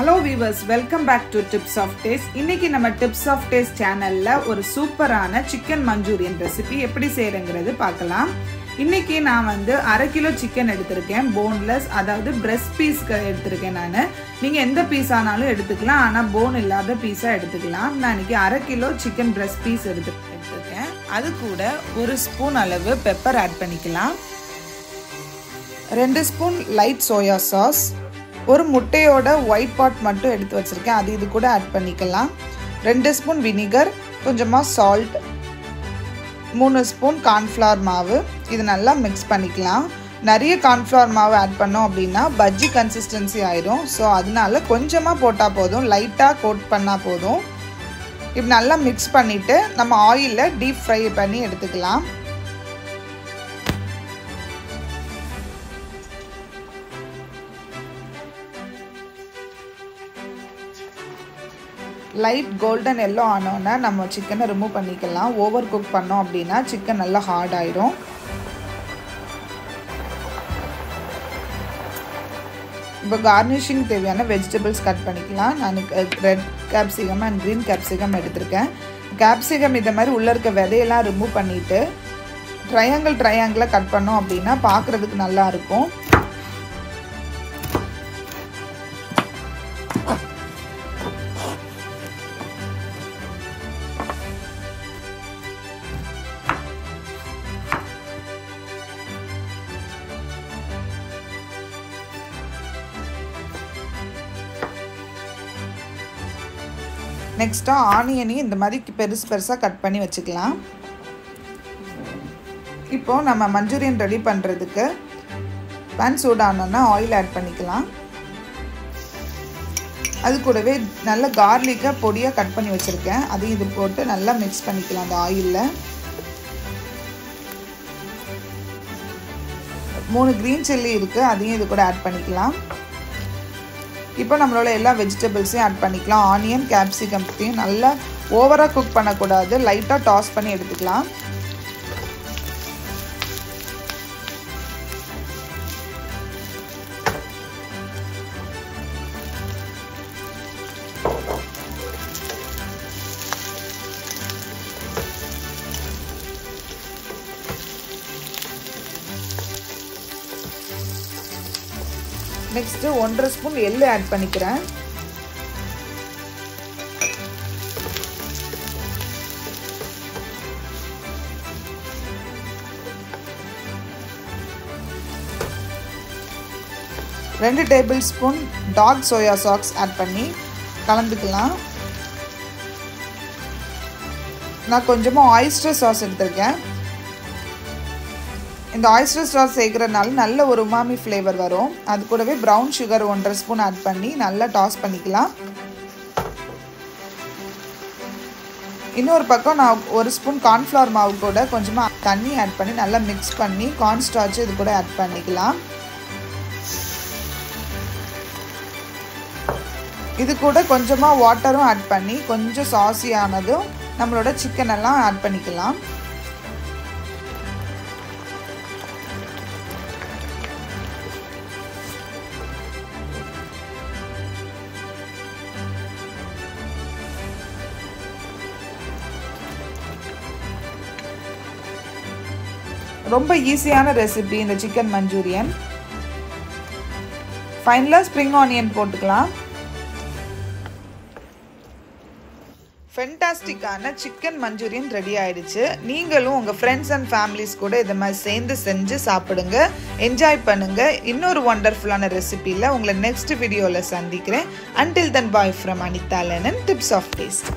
Hello viewers, welcome back to Tips of Taste. இன்னைக்கு நம்ம Tips of Taste சேனல்ல ஒரு சூப்பரான சிக்கன் மஞ்சூரியன் ரெசிபி எப்படி செய்யறங்கிறது பார்க்கலாம். இன்னைக்கு நான் வந்து 1/2 கிலோ சிக்கன் எடுத்திருக்கேன். போன்லெஸ், அதாவது பிரஸ்ட் பீஸ் எடுத்திருக்கேன் நான். நீங்க எந்த பீஸ் ஆனாலும் எடுத்துக்கலாம், ஆனா போன் இல்லாத பீஸா எடுத்துக்கலாம். நான் இன்னைக்கு 1/2 கிலோ சிக்கன் பிரஸ்ட் பீஸ் எடுத்திருக்கேன். அது கூட 1 ஸ்பூன் அளவு பெப்பர் ஆட் பண்ணிக்கலாம். 2 ஸ்பூன் லைட் சோயா சாஸ், ஒரு முட்டையோட ஒயிட் பார்ட் மட்டும் எடுத்து வச்சிருக்கேன், அது இது கூட ஆட் பண்ணிக்கலாம். 2 ஸ்பூன் வினிகர், கொஞ்சமாக சால்ட், 3 ஸ்பூன் கார்ன்ஃப்ளவர் மாவு. இது நல்லா மிக்ஸ் பண்ணிக்கலாம். நிறைய கார்ன்ஃப்ளவர் மாவு ஆட் பண்ணோம் அப்படின்னா பஜ்ஜி கன்சிஸ்டன்சி ஆயிடும். ஸோ அதனால கொஞ்சமாக போட்டால் போதும், லைட்டாக கோட் பண்ணால் போதும். இப்படி நல்லா மிக்ஸ் பண்ணிவிட்டு நம்ம ஆயிலில் டீப் ஃப்ரை பண்ணி எடுத்துக்கலாம். லைட் கோல்டன் எல்லோ ஆனோன்னா நம்ம சிக்கனை ரிமூவ் பண்ணிக்கலாம். ஓவர் குக் பண்ணோம் அப்படின்னா சிக்கன் நல்லா ஹார்ட் ஆயிடும். இப்போ கார்னிஷிங் தேவையான வெஜிடபிள்ஸ் கட் பண்ணிக்கலாம். நான் red capsicum and green capsicum எடுத்திருக்கேன். கேப்சிகம் இதை மாதிரி உள்ளே இருக்க விதையெல்லாம் ரிமூவ் பண்ணிவிட்டு ட்ரையாங்கிளாக கட் பண்ணோம் அப்படின்னா பார்க்குறதுக்கு நல்லாயிருக்கும். நெக்ஸ்ட்டாக ஆனியனையும் இந்த மாதிரி பெருசாக கட் பண்ணி வச்சுக்கலாம். இப்போது நம்ம மஞ்சூரியன் ரெடி பண்ணுறதுக்கு பேன் சூடானோன்னா ஆயில் ஆட் பண்ணிக்கலாம். அது கூடவே நல்ல கார்லிக்காக பொடியாக கட் பண்ணி வச்சுருக்கேன், அதையும் இது போட்டு நல்லா மிக்ஸ் பண்ணிக்கலாம். அந்த ஆயிலில் 3 க்ரீன் சில்லி இருக்குது, அதையும் இது கூட ஆட் பண்ணிக்கலாம். இப்போ நம்மளோட எல்லா வெஜிடபிள்ஸையும் ஆட் பண்ணிக்கலாம். ஆனியன், கேப்சிகம்ஸையும் நல்லா ஓவராக குக் பண்ணக்கூடாது, லைட்டாக டாஸ் பண்ணி எடுத்துக்கலாம். நெக்ஸ்ட்டு 1/2 ஸ்பூன் எள்ளு ஆட் பண்ணிக்கிறேன். ரெண்டு tablespoon dark soya sauce add பண்ணி கலந்துக்கலாம். நான் கொஞ்சமாக ஆயிஸ்டர் சாஸ் எடுத்திருக்கேன். இந்த ஆயிஸ்டர் சாஸ் சேர்க்குறதுனால நல்ல ஒரு உமாமி ஃப்ளேவர் வரும். அது கூடவே ப்ரௌன் சுகர் 1/2 ஸ்பூன் ஆட் பண்ணி நல்லா டாஸ் பண்ணிக்கலாம். இன்னொரு பக்கம் நான் 1 ஸ்பூன் கார்ன்ஃப்ளவர் மாவு கூட கொஞ்சமாக தண்ணி ஆட் பண்ணி நல்லா மிக்ஸ் பண்ணி கார்ன் ஸ்டார்ச் இது கூட ஆட் பண்ணிக்கலாம். இது கூட கொஞ்சமாக வாட்டரும் ஆட் பண்ணி கொஞ்சம் சாஸியானதும் நம்மளோட சிக்கன் எல்லாம் ஆட் பண்ணிக்கலாம். ரொம்ப ஈஸியான ரெசிபி இந்த சிக்கன் மஞ்சூரியன். ஃபைனலாக ஸ்ப்ரிங் ஆனியன் போட்டுக்கலாம். ஃபென்டாஸ்டிக்கான சிக்கன் மஞ்சூரியன் ரெடி ஆயிடுச்சு. நீங்களும் உங்கள் ஃப்ரெண்ட்ஸ் அண்ட் ஃபேமிலிஸ் கூட இதை மாதிரி சேர்ந்து செஞ்சு சாப்பிடுங்க, என்ஜாய் பண்ணுங்க. இன்னொரு ஒண்டர்ஃபுல்லான ரெசிபியில் உங்களை நெக்ஸ்ட் வீடியோவில் சந்திக்கிறேன். Until then, bye from Anitha Lennon, Tips of Taste.